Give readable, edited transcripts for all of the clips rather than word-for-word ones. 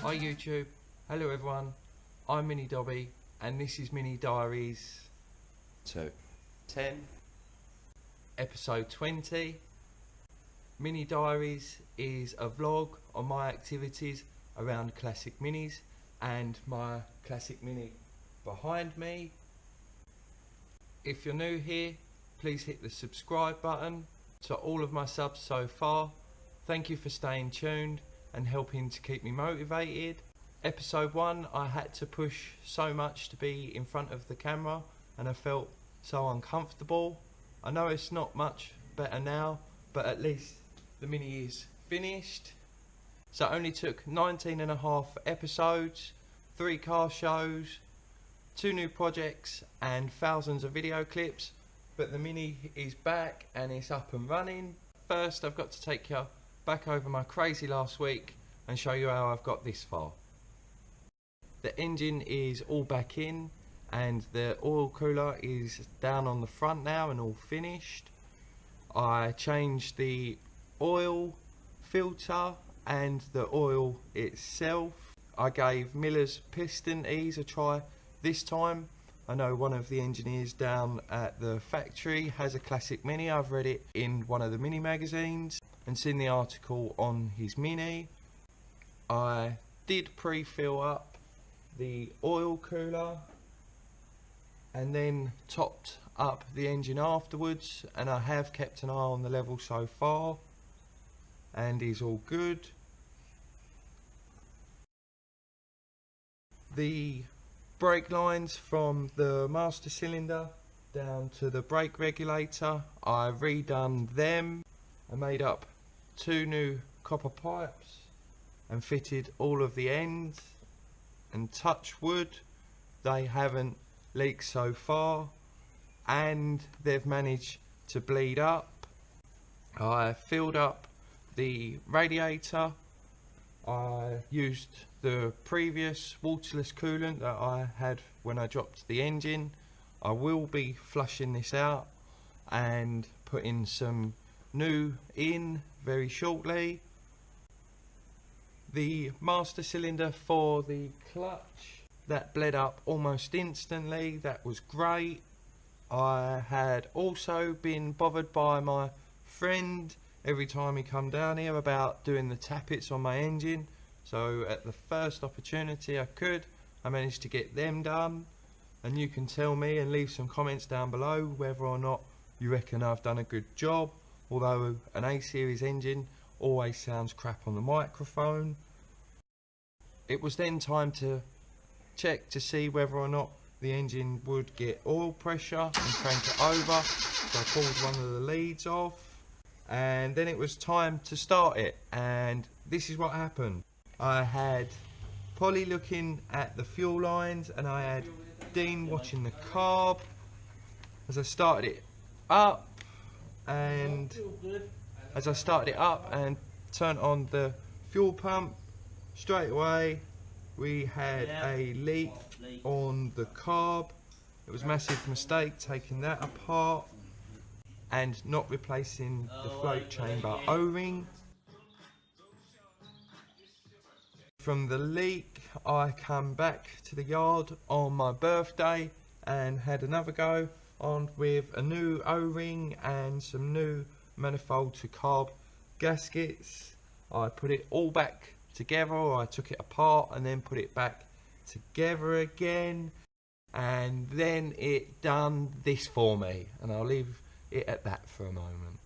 Hi YouTube, hello everyone, I'm Mini Dobby and this is Mini Diaries 10, episode 20. Mini Diaries is a vlog on my activities around classic minis and my classic mini behind me. If you're new here, please hit the subscribe button. To all of my subs so far, thank you for staying tuned and helping to keep me motivated. Episode 1, I had to push so much to be in front of the camera and I felt so uncomfortable. I know it's not much better now, but at least the mini is finished. So it only took 19.5 episodes, 3 car shows, 2 new projects and thousands of video clips, but the mini is back and it's up and running. First, I've got to take you back over my crazy last week and show you how I've got this far. The engine is all back in and the oil cooler is down on the front now and all finished. I changed the oil filter and the oil itself. I gave Miller's piston ease a try this time. I know one of the engineers down at the factory has a classic mini. I've read it in one of the mini magazines and seen the article on his mini. I did pre-fill up the oil cooler and then topped up the engine afterwards, and I have kept an eye on the level so far and is all good. The brake lines from the master cylinder down to the brake regulator, I redone them. I made up 2 new copper pipes and fitted all of the ends, and touch wood, they haven't leaked so far and they've managed to bleed up. I filled up the radiator. I used the previous waterless coolant that I had when I dropped the engine. I will be flushing this out and putting some new in very shortly. The master cylinder for the clutch, that bled up almost instantly. That was great. I had also been bothered by my friend every time he come down here about doing the tappets on my engine, so at the first opportunity I could, I managed to get them done. And you can tell me and leave some comments down below whether or not you reckon I've done a good job, although an A series engine always sounds crap on the microphone. It was then time to check to see whether or not the engine would get oil pressure and crank it over. So I pulled one of the leads off and then it was time to start it, and this is what happened. I had Polly looking at the fuel lines and I had Dean watching the carb as I started it up, and as I started it up and turned on the fuel pump, straight away we had a leak on the carb. It was a massive mistake taking that apart and not replacing the float chamber O-ring. From the leak I come back to the yard on my birthday and had another go on with a new O-ring and some new manifold to carb gaskets. I put it all back together, or I took it apart and then put it back together again, and then it done this for me, and I'll leave it at that for a moment.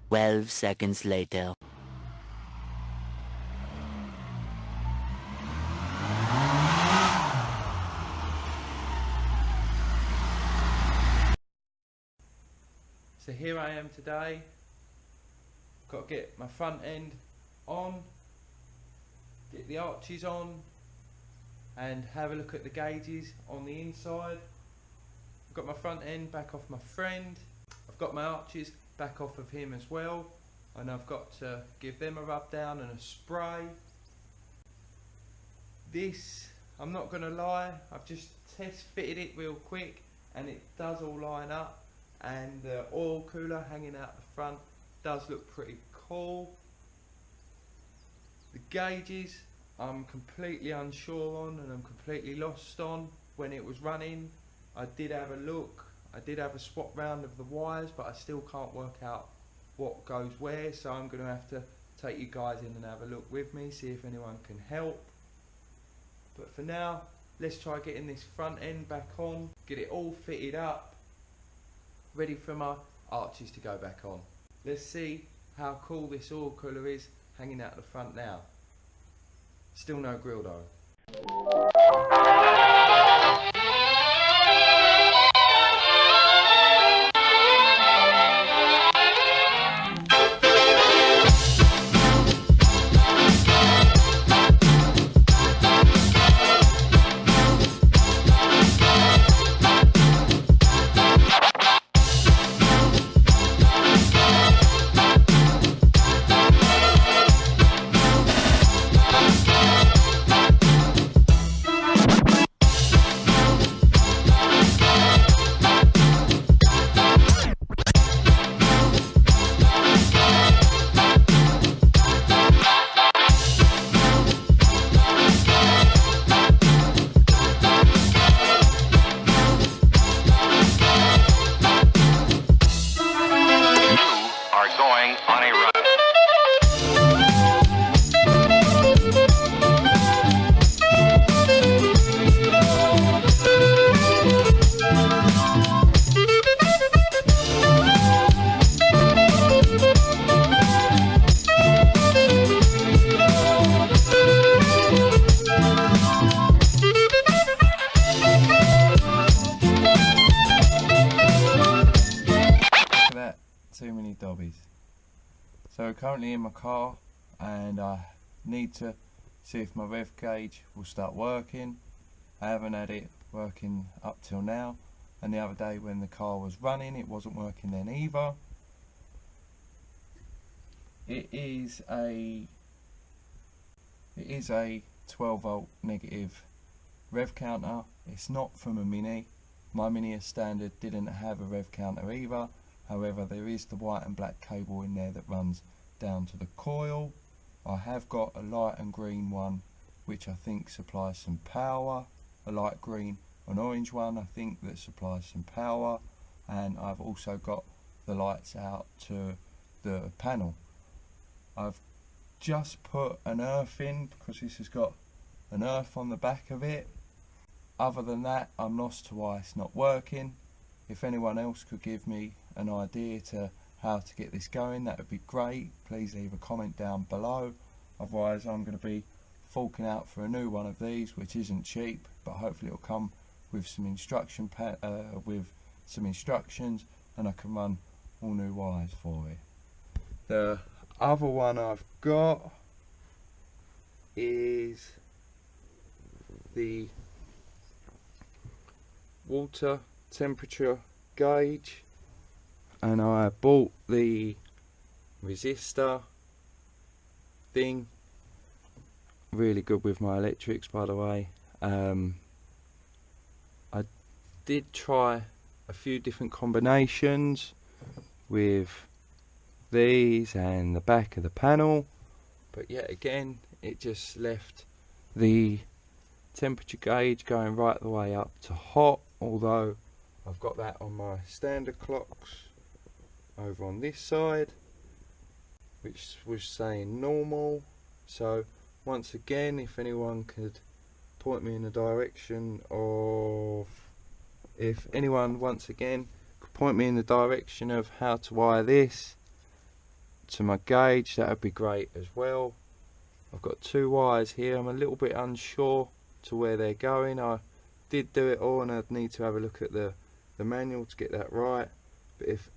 12 seconds later. So here I am today. Got to get my front end on, get the arches on, and have a look at the gauges on the inside. I've got my front end back off my friend. I've got my arches back off of him as well, and I've got to give them a rub down and a spray. This, I'm not going to lie, I've just test fitted it real quick and it does all line up, and the oil cooler hanging out the front does look pretty cool. The gauges I'm completely unsure on and I'm completely lost on. When it was running, I did have a look, I did have a swap round of the wires, but I still can't work out what goes where, so I'm going to have to take you guys in and have a look with me, see if anyone can help. But for now, let's try getting this front end back on, get it all fitted up, ready for my arches to go back on. Let's see how cool this oil cooler is hanging out the front now. Still no grill though. Too many dobbies. So currently in my car, and I need to see if my rev gauge will start working. I haven't had it working up till now, and the other day when the car was running it wasn't working then either. It is a 12 volt negative rev counter. It's not from a Mini. My Mini as standard didn't have a rev counter either. However, there is the white and black cable in there that runs down to the coil. I have got a light and green one which I think supplies some power, a light green and orange one I think that supplies some power, and I've also got the lights out to the panel. I've just put an earth in because this has got an earth on the back of it. Other than that, I'm lost to why it's not working. If anyone else could give me an idea to how to get this going, that would be great. Please leave a comment down below. Otherwise I'm going to be forking out for a new one of these, which isn't cheap, but hopefully it'll come with some instructions and I can run all new wires for it. The other one I've got is the water temperature gauge, and I bought the resistor thing. Really good with my electrics, by the way. I did try a few different combinations with these and the back of the panel, but yet again it just left the temperature gauge going right the way up to hot, although I've got that on my standard clocks over on this side, which was saying normal. So once again, if anyone could point me in the direction of, how to wire this, to my gauge, that would be great as well. I've got 2 wires here. I'm a little bit unsure to where they're going. I did do it all and I'd need to have a look at the manual to get that right. But if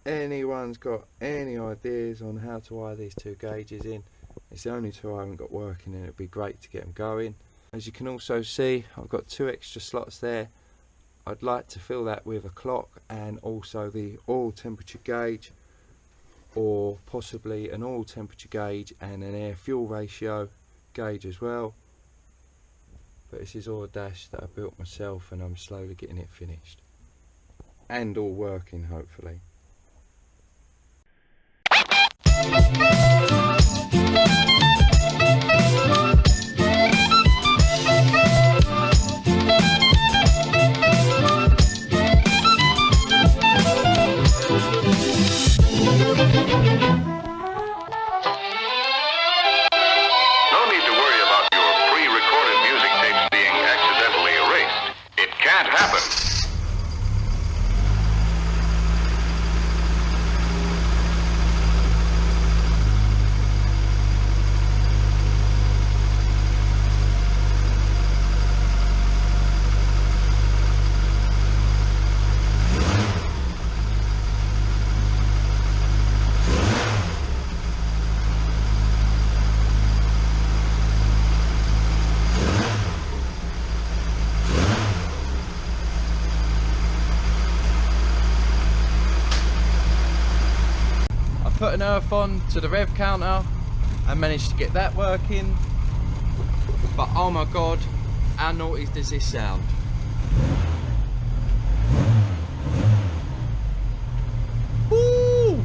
anyone's got any ideas on how to wire these 2 gauges in, it's the only 2 I haven't got working and it'd be great to get them going. As you can also see, I've got 2 extra slots there. I'd like to fill that with a clock and also the oil temperature gauge, or possibly an oil temperature gauge and an air fuel ratio gauge as well. But this is all a dash that I built myself and I'm slowly getting it finished and all working, hopefully. Put an earth on to the rev counter and managed to get that working, but oh my god, how naughty does this sound? Woo!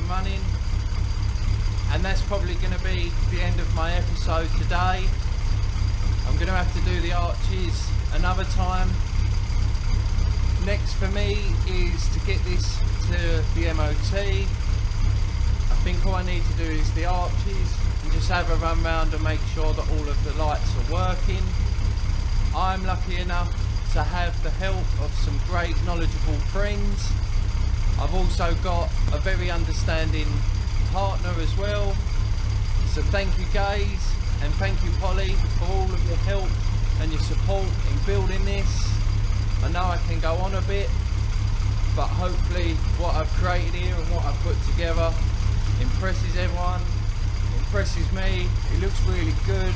Running, and that's probably going to be the end of my episode today. I'm going to have to do the arches another time. Next for me is to get this to the MOT. I think all I need to do is the arches and just have a run round and make sure that all of the lights are working. I'm lucky enough to have the help of some great knowledgeable friends. I've also got a very understanding partner as well, so thank you guys, and thank you Polly for all of your help and your support in building this. I know I can go on a bit, but hopefully what I've created here and what I've put together impresses everyone, impresses me. It looks really good,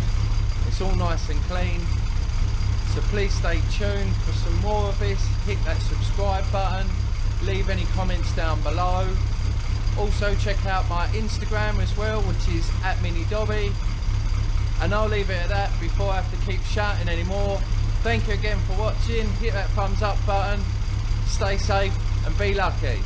it's all nice and clean, so please stay tuned for some more of this. Hit that subscribe button, leave any comments down below. Also check out my Instagram as well, which is @minidobby, and I'll leave it at that before I have to keep shouting anymore. Thank you again for watching. Hit that thumbs up button, stay safe and be lucky.